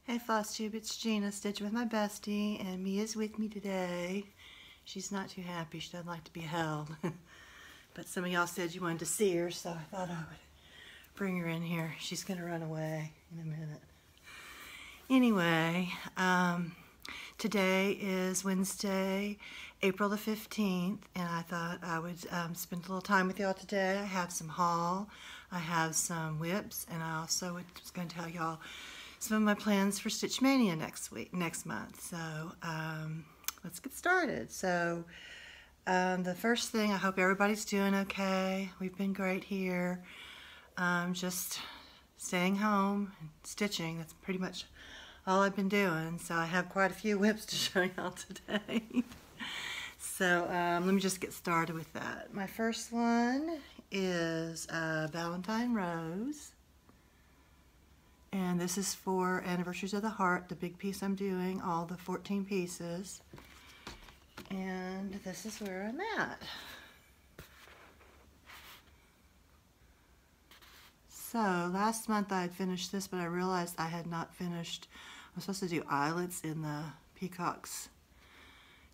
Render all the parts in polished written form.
Hey FlossTube, it's Gina, stitching with my bestie, and Mia's with me today. She's not too happy, she doesn't like to be held. But some of y'all said you wanted to see her, so I thought I would bring her in here. She's going to run away in a minute. Anyway, today is Wednesday, April the 15th, and I thought I would spend a little time with y'all today. I have some haul, I have some whips, and I also was going to tell y'all some of my plans for Stitch Mania next month. So let's get started. So the first thing, I hope everybody's doing okay. We've been great here. Just staying home and stitching. That's pretty much all I've been doing. So I have quite a few whips to show y'all today. So let me just get started with that. My first one is Valentine Rose. And this is for Anniversaries of the Heart, the big piece I'm doing, all the 14 pieces. And this is where I'm at. So last month I had finished this, but I realized I had not finished. I'm supposed to do eyelets in the peacock's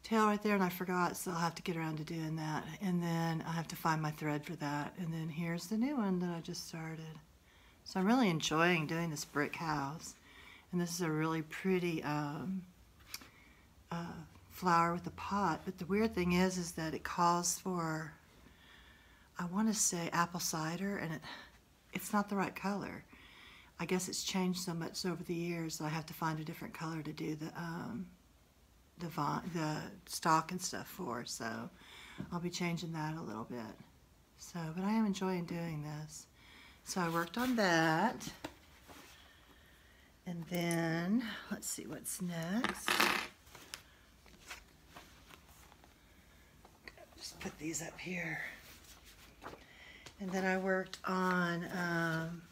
tail right there, and I forgot, so I'll have to get around to doing that. And then I have to find my thread for that. And then here's the new one that I just started. So I'm really enjoying doing this brick house, and this is a really pretty flower with a pot. But the weird thing is that it calls for, I want to say apple cider, and it's not the right color. I guess it's changed so much over the years that I have to find a different color to do the stalk and stuff for. So I'll be changing that a little bit. So, but I am enjoying doing this. So I worked on that, and then let's see what's next. Just put these up here. And then I worked on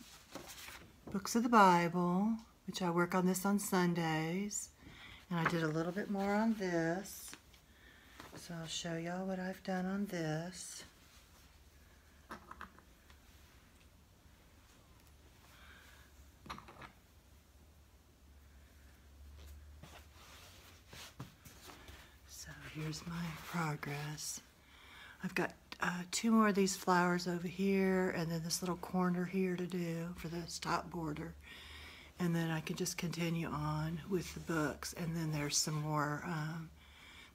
books of the Bible, which I work on this on Sundays, and I did a little bit more on this. So I'll show y'all what I've done on this. Here's my progress. I've got two more of these flowers over here, and then this little corner here to do for the top border. And then I can just continue on with the books. And then there's some more,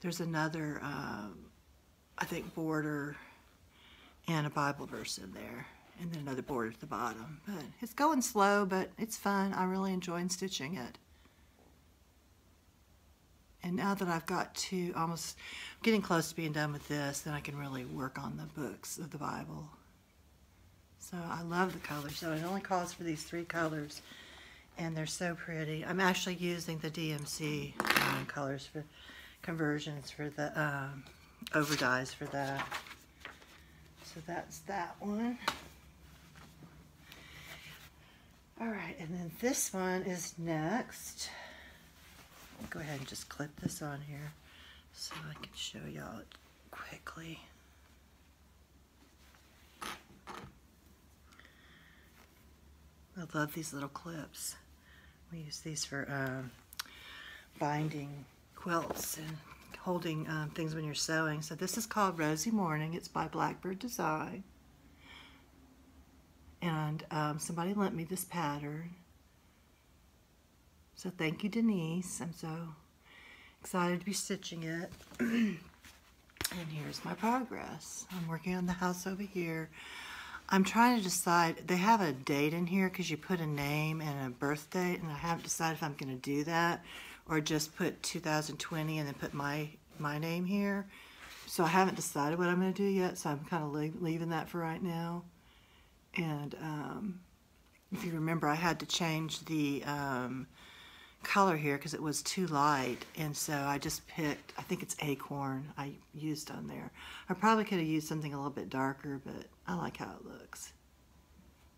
there's another, I think, border and a Bible verse in there. And then another border at the bottom. But it's going slow, but it's fun. I'm really enjoying stitching it. And now that I've got to almost getting close to being done with this, then I can really work on the books of the Bible. So I love the colors. So it only calls for these 3 colors, and they're so pretty. I'm actually using the DMC colors for conversions for the over dyes for that. So that's that one. All right, and then this one is next. Go ahead and just clip this on here so I can show y'all it quickly. I love these little clips. We use these for binding quilts and holding things when you're sewing. So this is called Rosy Morning. It's by Blackbird Design. And somebody lent me this pattern. So thank you, Denise. I'm so excited to be stitching it. And here's my progress. I'm working on the house over here. I'm trying to decide, they have a date in here because you put a name and a birth date, and I haven't decided if I'm going to do that or just put 2020 and then put my name here. So I haven't decided what I'm going to do yet, so I'm kind of leaving that for right now. And if you remember, I had to change the color here because it was too light, and so I just picked, I think it's Acorn I used on there. I probably could have used something a little bit darker, but I like how it looks.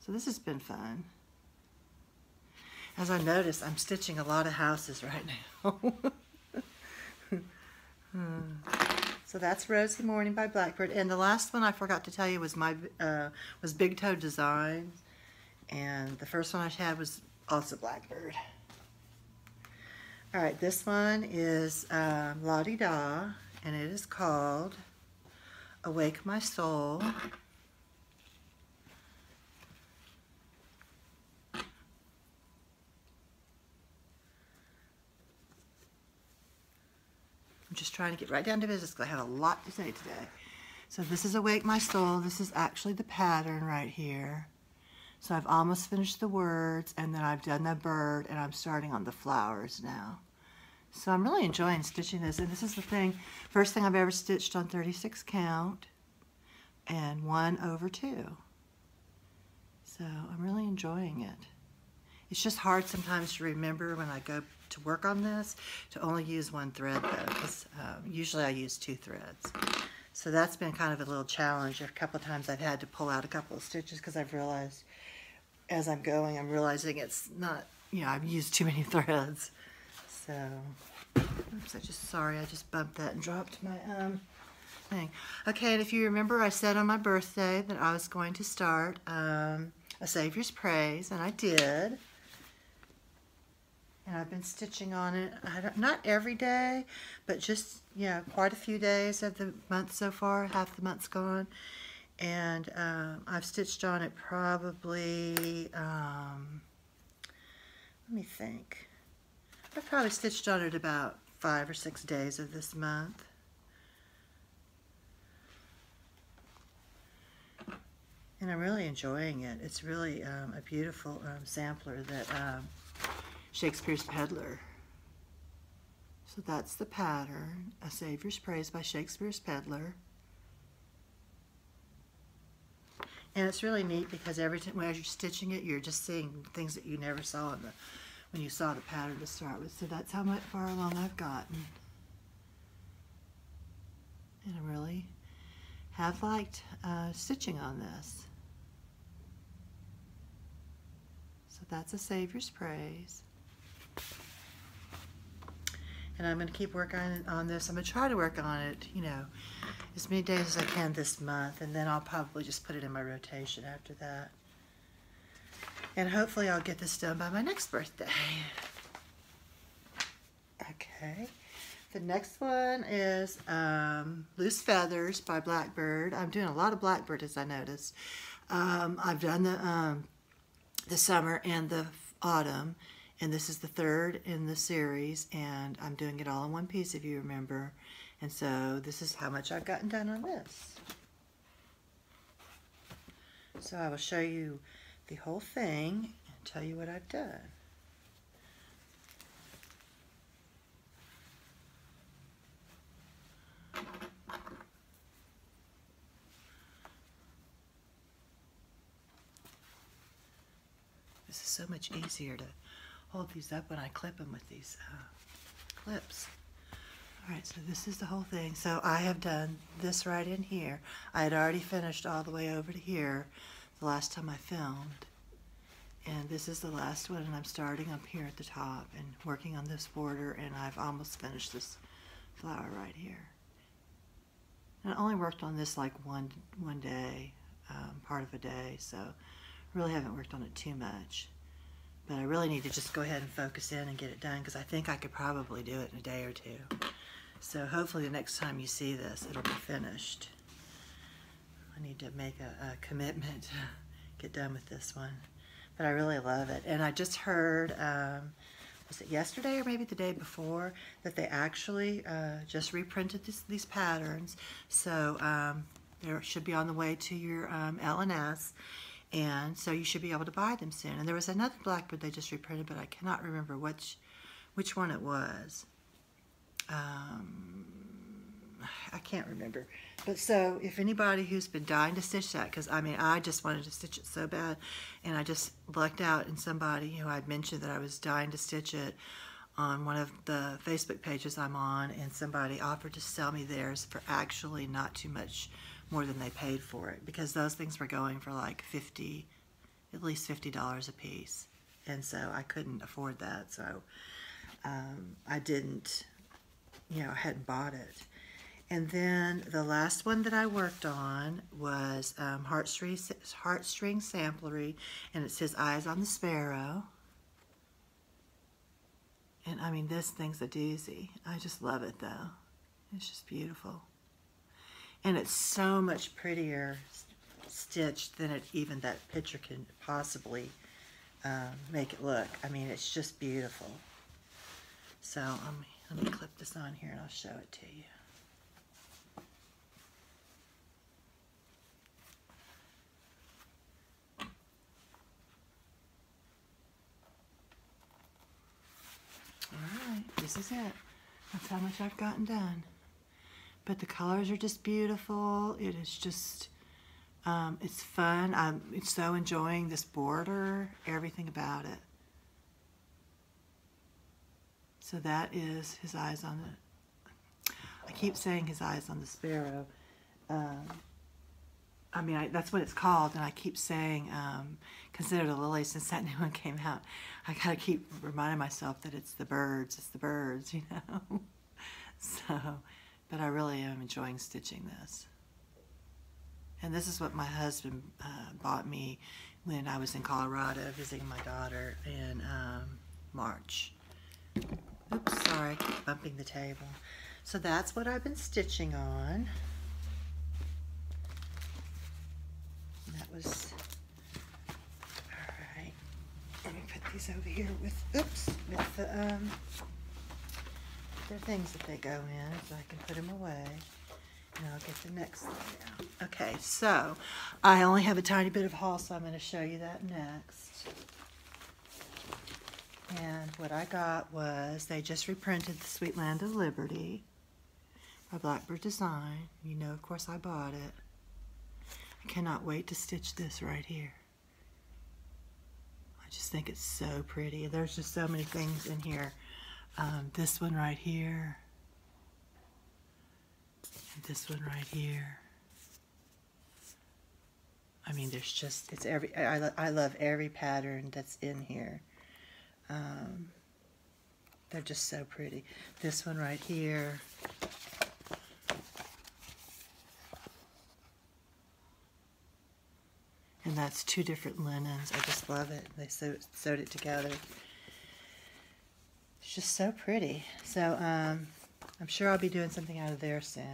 So this has been fun. As I noticed, I'm stitching a lot of houses right now. So that's Rosy Morning by Blackbird, and the last one I forgot to tell you was was Big Toe Designs, and the first one I had was also Blackbird. All right, this one is La Di Da, and it is called Awake My Soul. I'm just trying to get right down to business because I have a lot to say today. So this is Awake My Soul. This is actually the pattern right here. So I've almost finished the words, and then I've done the bird, and I'm starting on the flowers now. So I'm really enjoying stitching this, and this is the first thing I've ever stitched on 36 count, and 1/2. So I'm really enjoying it. It's just hard sometimes to remember when I go to work on this to only use one thread though, because usually I use 2 threads. So that's been kind of a little challenge. A couple of times I've had to pull out a couple of stitches because I've realized as I'm going, I'm realizing it's not, I've used too many threads. So, oops, I just bumped that and dropped my thing. Okay, and if you remember, I said on my birthday that I was going to start A Savior's Praise, and I did. And I've been stitching on it, not every day, but just, quite a few days of the month so far. Half the month's gone. And I've stitched on it probably, let me think. I've probably stitched on it about 5 or 6 days of this month. And I'm really enjoying it. It's really a beautiful sampler that Shakespeare's Peddler. So that's the pattern, A Savior's Praise by Shakespeare's Peddler. And it's really neat because every time as you're stitching it, you're just seeing things that you never saw when you saw the pattern to start with. So that's how much far along I've gotten. And I really have liked stitching on this. So that's A Savior's Praise. And I'm going to keep working on this. I'm going to try to work on it, as many days as I can this month, and then I'll probably just put it in my rotation after that. And hopefully I'll get this done by my next birthday. Okay. The next one is Loose Feathers by Blackbird. I'm doing a lot of Blackbird, as I noticed. I've done the summer and the autumn, and this is the 3rd in the series, and I'm doing it all in one piece, if you remember. And so this is how much I've gotten done on this. So I will show you the whole thing and tell you what I've done. This is so much easier to hold these up when I clip them with these clips. Alright, so this is the whole thing. So I have done this right in here. I had already finished all the way over to here the last time I filmed. And this is the last one, and I'm starting up here at the top and working on this border, and I've almost finished this flower right here. And I only worked on this like one day, part of a day, so I really haven't worked on it too much. But I really need to just go ahead and focus in and get it done, because I think I could probably do it in a day or 2. So hopefully the next time you see this, it'll be finished. I need to make a commitment to get done with this one. But I really love it. And I just heard, was it yesterday or maybe the day before, that they actually just reprinted these patterns. So they should be on the way to your L&S. And so you should be able to buy them soon. And there was another Blackbird they just reprinted, but I cannot remember which one it was. I can't remember. But so if anybody who's been dying to stitch that, because I just wanted to stitch it so bad, and I just lucked out in somebody who I'd mentioned that I was dying to stitch it on one of the Facebook pages I'm on, and somebody offered to sell me theirs for actually not too much more than they paid for it, because those things were going for like at least $50 a piece, and so I couldn't afford that, so I didn't, I hadn't bought it. And then the last one that I worked on was Heartstring Samplery, and it says Eyes on the Sparrow. And I mean, this thing's a doozy. I just love it though. It's just beautiful. And it's so much prettier stitched than even that picture can possibly make it look. I mean, it's just beautiful. So let me clip this on here and I'll show it to you. Alright, this is it. That's how much I've gotten done. But the colors are just beautiful. It is just, it's fun. I'm so enjoying this border, everything about it. So that is his eyes on the, I keep saying his eyes on the sparrow. I mean, that's what it's called, and I keep saying, consider the lily since that new one came out. I gotta keep reminding myself that it's the birds, you know? So, but I really am enjoying stitching this. And this is what my husband bought me when I was in Colorado visiting my daughter in March. Oops, sorry, I keep bumping the table. So that's what I've been stitching on. That was, all right, let me put these over here with, oops, with the things that they go in so I can put them away. And I'll get the next one out. Okay, so I only have a tiny bit of haul, so I'm going to show you that next. And what I got was, they just reprinted The Sweet Land of Liberty by Blackbird Design. You know, of course, I bought it. I cannot wait to stitch this right here. I just think it's so pretty. There's just so many things in here. This one right here. And this one right here. I mean, there's just, it's every, I love every pattern that's in here. They're just so pretty. This one right here. And that's two different linens. I just love it. They sewed it together. It's just so pretty. So I'm sure I'll be doing something out of there soon.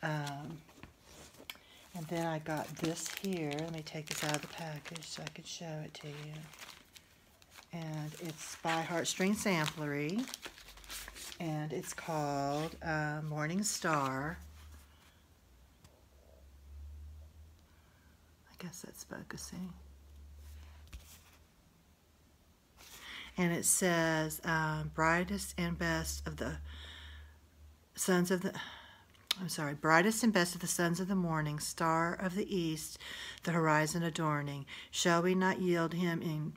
And then I got this here. Let me take this out of the package so I can show it to you. And it's by Heartstring Samplery. And it's called Morning Star. I guess that's focusing. And it says, brightest and best of the sons of the, brightest and best of the sons of the morning, star of the east, the horizon adorning. Shall we not yield him in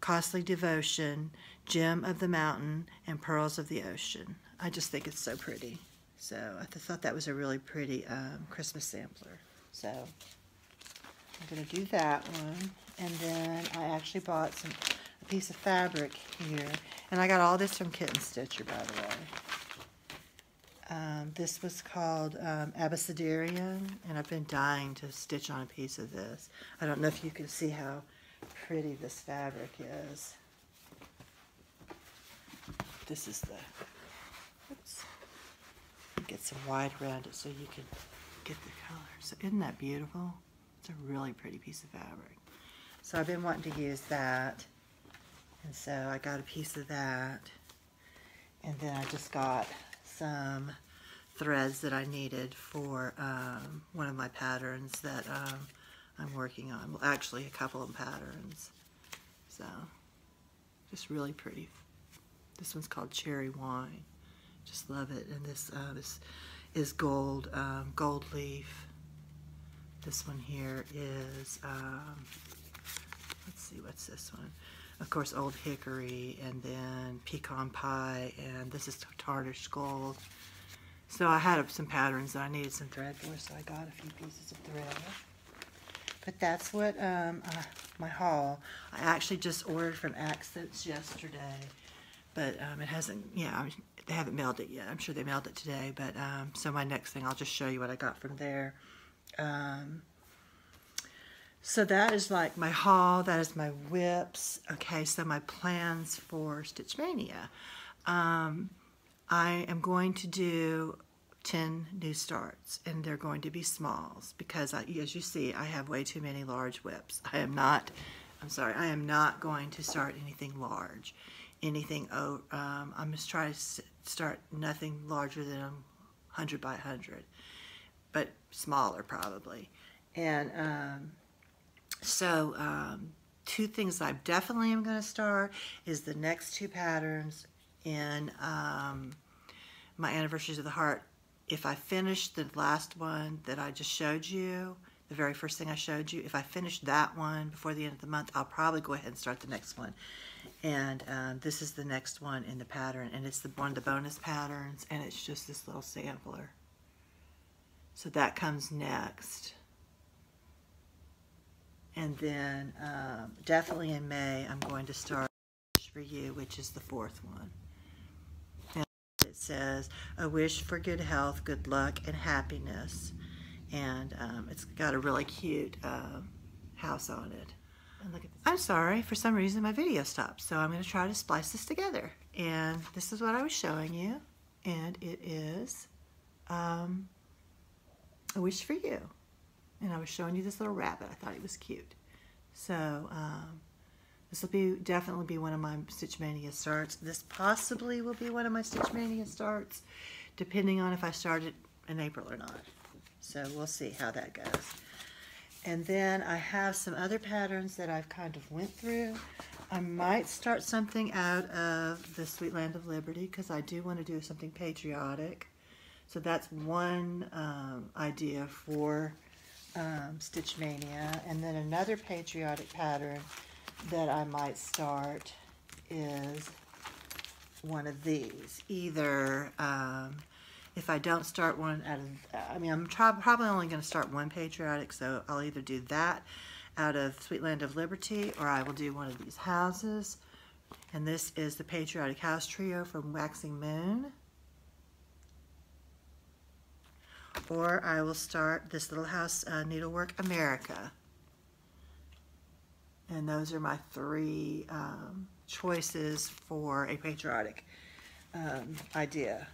costly devotion, gem of the mountain and pearls of the ocean? I just think it's so pretty. So I thought that was a really pretty Christmas sampler. So I'm going to do that one. And then I actually bought a piece of fabric here. And I got all this from Kitten Stitcher, by the way. This was called Abecedarian, and I've been dying to stitch on a piece of this. I don't know if you can see how pretty this fabric is. This is the, oops, get some white around it so you can get the color. So isn't that beautiful? It's a really pretty piece of fabric. So I've been wanting to use that, and so I got a piece of that, and then I just got some threads that I needed for one of my patterns that I'm working on. Well, actually a couple of patterns. So just really pretty. This one's called Cherry Wine. Just love it. And this is gold, gold leaf. This one here is, let's see, what's this one? Of course, Old Hickory, and then Pecan Pie, and this is Tarnish Gold. So I had some patterns that I needed some thread for, so I got a few pieces of thread. But that's what my haul. I actually just ordered from Accents yesterday, but it hasn't, yeah, they haven't mailed it yet. I'm sure they mailed it today, but so my next thing, I'll just show you what I got from there. So that is like my haul. That is my whips. Okay, so my plans for Stitch Mania. I am going to do 10 new starts, and they're going to be smalls because, as you see, I have way too many large whips. I am not going to start anything large. I'm just trying to start nothing larger than 100 by 100, but smaller probably. And two things I definitely am going to start is the next two patterns in my Anniversaries of the Heart. If I finish the last one that I just showed you, the very first thing I showed you, if I finish that one before the end of the month, I'll probably go ahead and start the next one. And this is the next one in the pattern, and it's one of the bonus patterns, and it's just this little sampler. So that comes next. And then definitely in May, I'm going to start for You, which is the fourth one. And it says, a wish for good health, good luck, and happiness. And it's got a really cute house on it. And look at this. I'm sorry, for some reason my video stopped, so I'm going to try to splice this together. And this is what I was showing you, and it is a wish for you. And I was showing you this little rabbit. I thought he was cute. So this will definitely be one of my Stitch Mania starts. This possibly will be one of my Stitch Mania starts, depending on if I start it in April or not. So we'll see how that goes. And then I have some other patterns that I've kind of went through. I might start something out of the Sweet Land of Liberty because I do want to do something patriotic. So that's one idea for Stitch Mania. And then another patriotic pattern that I might start is one of these. Either if I don't start one out of, I'm probably only going to start one patriotic, so I'll either do that out of Sweet Land of Liberty, or I will do one of these houses. And this is the Patriotic House Trio from Waxing Moon. Or I will start this Little House Needlework America. And those are my three choices for a patriotic idea.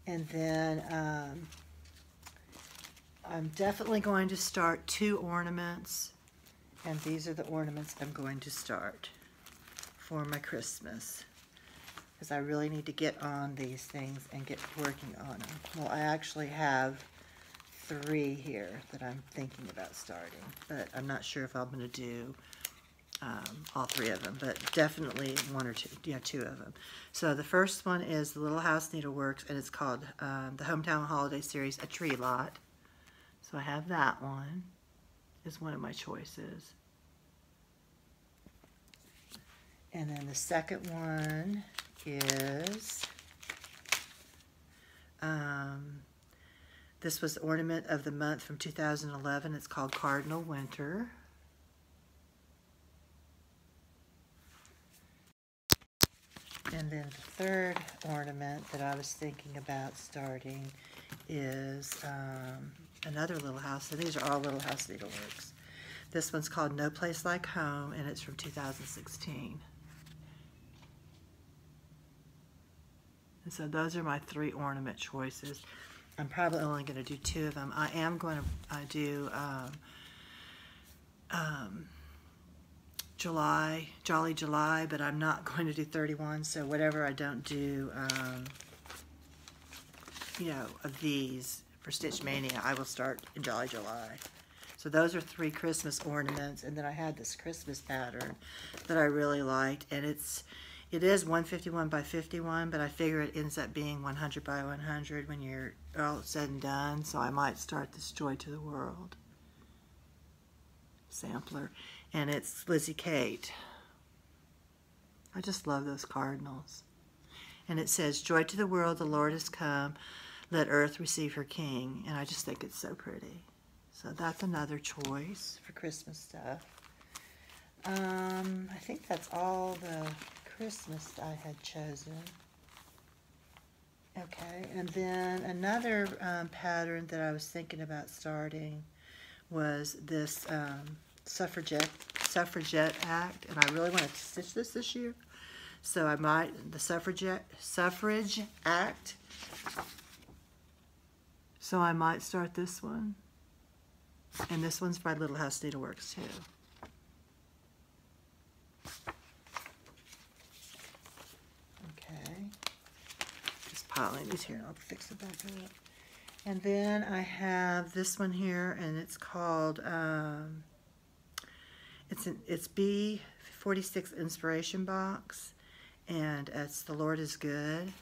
And then I'm definitely going to start 2 ornaments, and these are the ornaments I'm going to start for my Christmas, because I really need to get on these things and get working on them. Well, I actually have 3 here that I'm thinking about starting, but I'm not sure if I'm going to do all 3 of them, but definitely 1 or 2, 2 of them. So the first one is the Little House Needleworks, and it's called the Hometown Holiday Series, A Tree Lot. So I have that one is one of my choices. And then the second one is, this was the Ornament of the Month from 2011. It's called Cardinal Winter. And then the third ornament that I was thinking about starting is another Little House. So these are all Little House Needleworks. This one's called No Place Like Home, and it's from 2016. And so those are my 3 ornament choices. I'm probably only going to do 2 of them. I am going to do Jolly July, but I'm not going to do 31, so whatever I don't do, of these for Stitch Mania, I will start in Jolly July. So those are 3 Christmas ornaments, and then I had this Christmas pattern that I really liked, and it is 151 by 51, but I figure it ends up being 100 by 100 when you're all said and done, so I might start this Joy to the World sampler. And it's Lizzie Kate. I just love those cardinals. And it says, Joy to the world, the Lord has come. Let earth receive her King. And I just think it's so pretty. So that's another choice for Christmas stuff. I think that's all the Christmas I had chosen. Okay, and then another pattern that I was thinking about starting was this suffragette act, and I really want to stitch this year. So I might, the suffrage act. So I might start this one. And this one's by Little House Needleworks too. Okay. Just piling these here. I'll fix it back up. And then I have this one here, and it's called, it's B46 Inspiration Box, and it's The Lord is Good.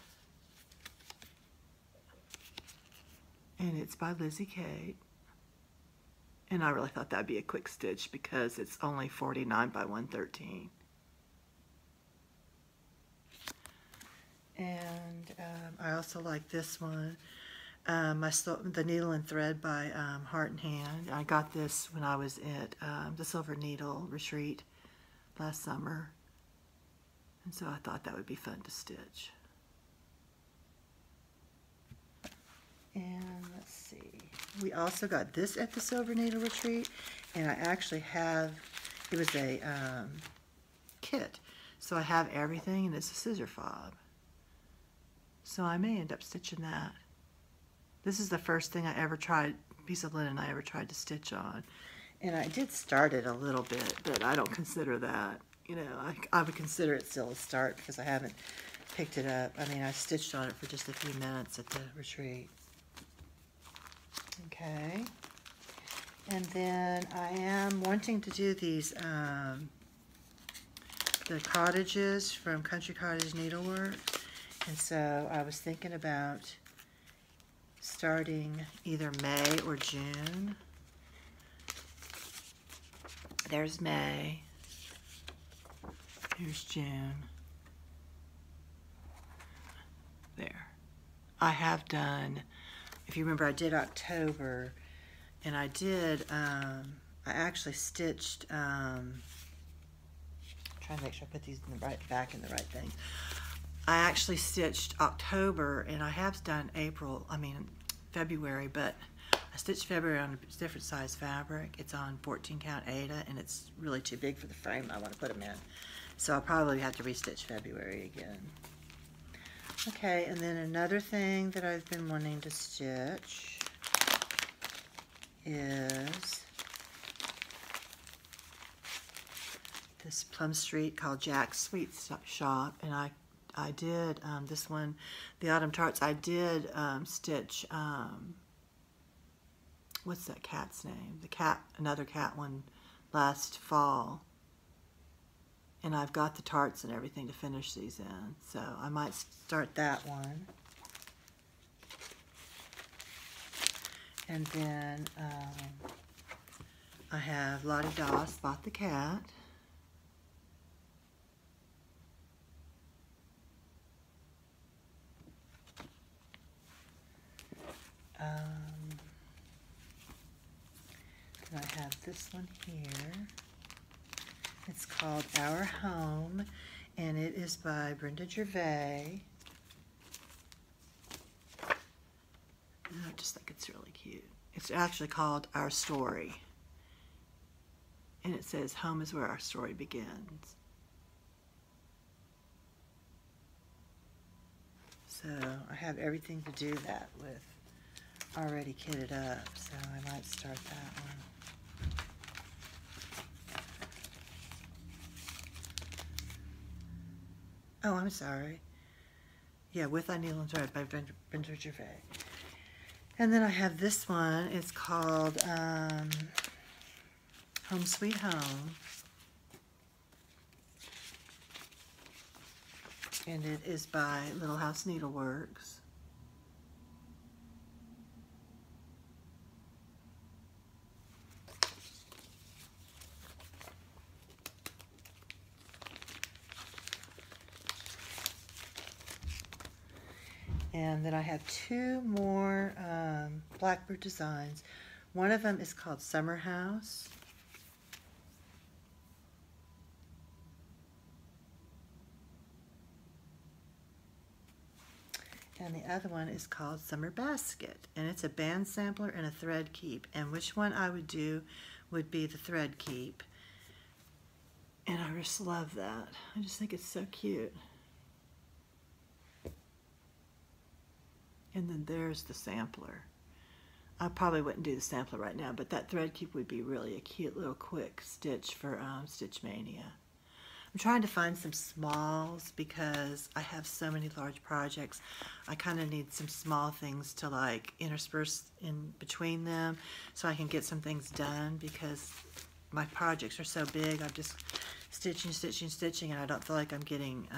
And it's by Lizzie Kate. And I really thought that'd be a quick stitch because it's only 49 by 113. And I also like this one. The Needle and Thread by Heart and Hand. I got this when I was at the Silver Needle Retreat last summer. And so I thought that would be fun to stitch. And let's see. We also got this at the Silver Needle Retreat. And I actually have, it was a kit. So I have everything, and it's a scissor fob. So I may end up stitching that. This is the first thing I ever tried, piece of linen I ever tried to stitch on. And I did start it a little bit, but I don't consider that, you know, I would consider it still a start because I haven't picked it up. I mean, I stitched on it for just a few minutes at the retreat. Okay. And then I am wanting to do these, the cottages from Country Cottage Needlework. And so I was thinking about starting either May or June. There's May. Here's June. There. I have done, if you remember, I did October, and I did, I actually stitched, trying to make sure I put these in the right, back in the right thing. I actually stitched October, and I have done February, but I stitched February on a different size fabric. It's on 14 count Aida, and it's really too big for the frame I want to put them in. So I'll probably have to restitch February again. Okay, and then another thing that I've been wanting to stitch is this Plum Street called Jack's Sweet Shop, and I did this one, the Autumn Tarts. I did stitch, what's that cat's name? Another cat one last fall. And I've got the tarts and everything to finish these in. So I might start that one. And then I have Lottie Daw, Spot the Cat. Then I have this one here. It's called Our Home, and it is by Brenda Gervais. And I just think it's really cute. It's actually called Our Story. And it says, home is where our story begins. So I have everything to do that with already kitted up, so I might start that one. Oh, I'm sorry. Yeah, With I Needle and Thread by Brenda Gervais. And then I have this one. It's called Home Sweet Home. And it is by Little House Needleworks. And then I have two more Blackbird designs. One of them is called Summer House. And the other one is called Summer Basket. And it's a band sampler and a thread keep. And which one I would do would be the thread keep. And I just love that. I just think it's so cute. And then there's the sampler. I probably wouldn't do the sampler right now, but that thread keep would be really a cute little quick stitch for Stitch Mania. I'm trying to find some smalls because I have so many large projects. I kind of need some small things to like intersperse in between them so I can get some things done, because my projects are so big. I'm just stitching, and I don't feel like I'm getting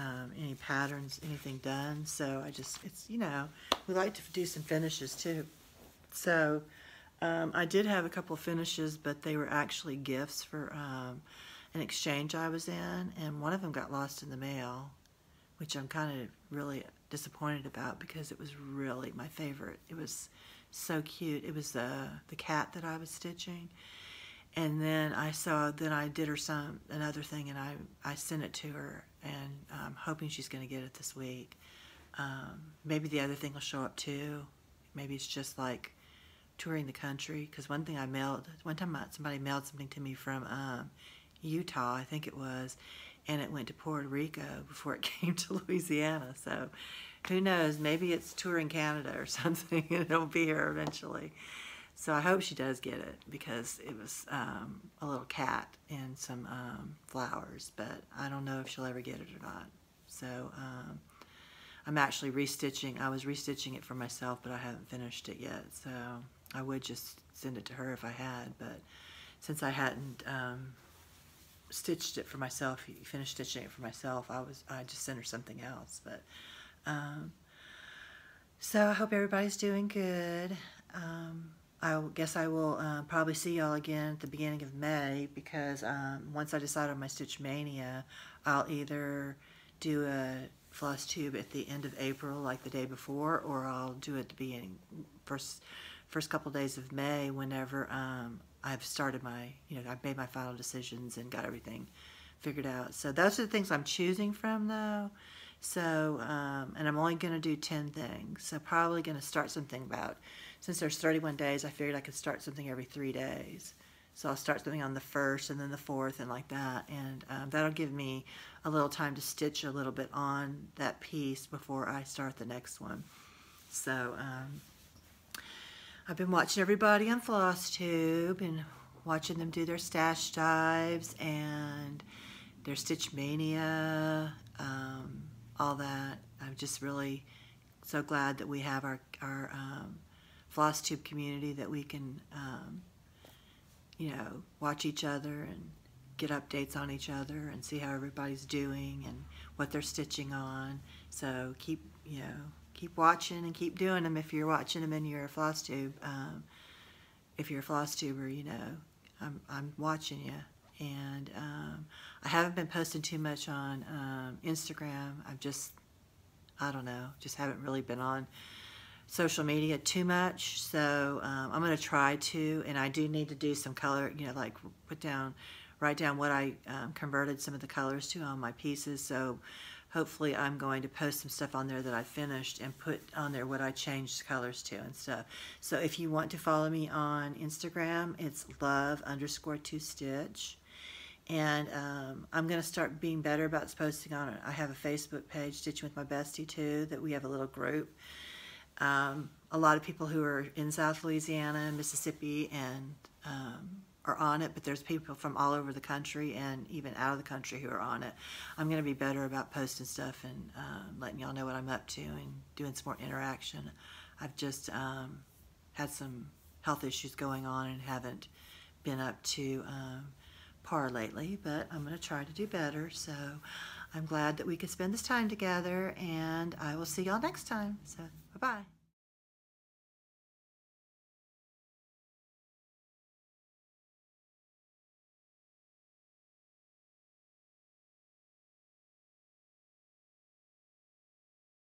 any patterns, anything done. So I just, it's, you know, we like to do some finishes too. So I did have a couple of finishes, but they were actually gifts for an exchange I was in, and one of them got lost in the mail, which I'm kind of really disappointed about because it was really my favorite. It was so cute. It was the cat that I was stitching, and then I did her another thing, and I sent it to her, and I'm hoping she's going to get it this week. Maybe the other thing will show up too. Maybe it's just like touring the country, because one time somebody mailed something to me from Utah, I think it was, and it went to Puerto Rico before it came to Louisiana. So who knows, maybe it's touring Canada or something, and it'll be here eventually. So I hope she does get it, because it was a little cat and some flowers, but I don't know if she'll ever get it or not. So I'm actually restitching. I was restitching it for myself, but I haven't finished it yet. So I would just send it to her if I had, but since I hadn't stitched it for myself, finished stitching it for myself, I just sent her something else. But so I hope everybody's doing good. I guess I will probably see y'all again at the beginning of May, because once I decide on my Stitch Mania, I'll either do a floss tube at the end of April, like the day before, or I'll do it at the beginning, first couple days of May, whenever I've started my, I've made my final decisions and got everything figured out. So those are the things I'm choosing from, though. So, and I'm only going to do 10 things. So probably going to start something since there's 31 days, I figured I could start something every 3 days. So I'll start something on the 1st and then the 4th and like that. And that'll give me a little time to stitch a little bit on that piece before I start the next one. So I've been watching everybody on FlossTube and watching them do their stash dives and their Stitch Mania, all that. I'm just really so glad that we have our FlossTube community, that we can watch each other and get updates on each other and see how everybody's doing and what they're stitching on. So keep watching and keep doing them if you're watching them in your FlossTube. If you're a FlossTuber, I'm watching you. And I haven't been posting too much on Instagram. I don't know, just haven't really been on social media too much. So I'm going to try to, and I do need to do some color, like write down what I converted some of the colors to on my pieces. So hopefully I'm going to post some stuff on there that I finished and put on there what I changed colors to and stuff. So if you want to follow me on Instagram, it's love_2stitch. And I'm going to start being better about posting on it. I have a Facebook page, Stitching with My Bestie, too, that we have a little group. A lot of people who are in South Louisiana and Mississippi and are on it, but there's people from all over the country and even out of the country who are on it. I'm going to be better about posting stuff and letting y'all know what I'm up to and doing some more interaction. I've just had some health issues going on and haven't been up to par lately, but I'm going to try to do better. So I'm glad that we could spend this time together, and I will see y'all next time. So bye-bye.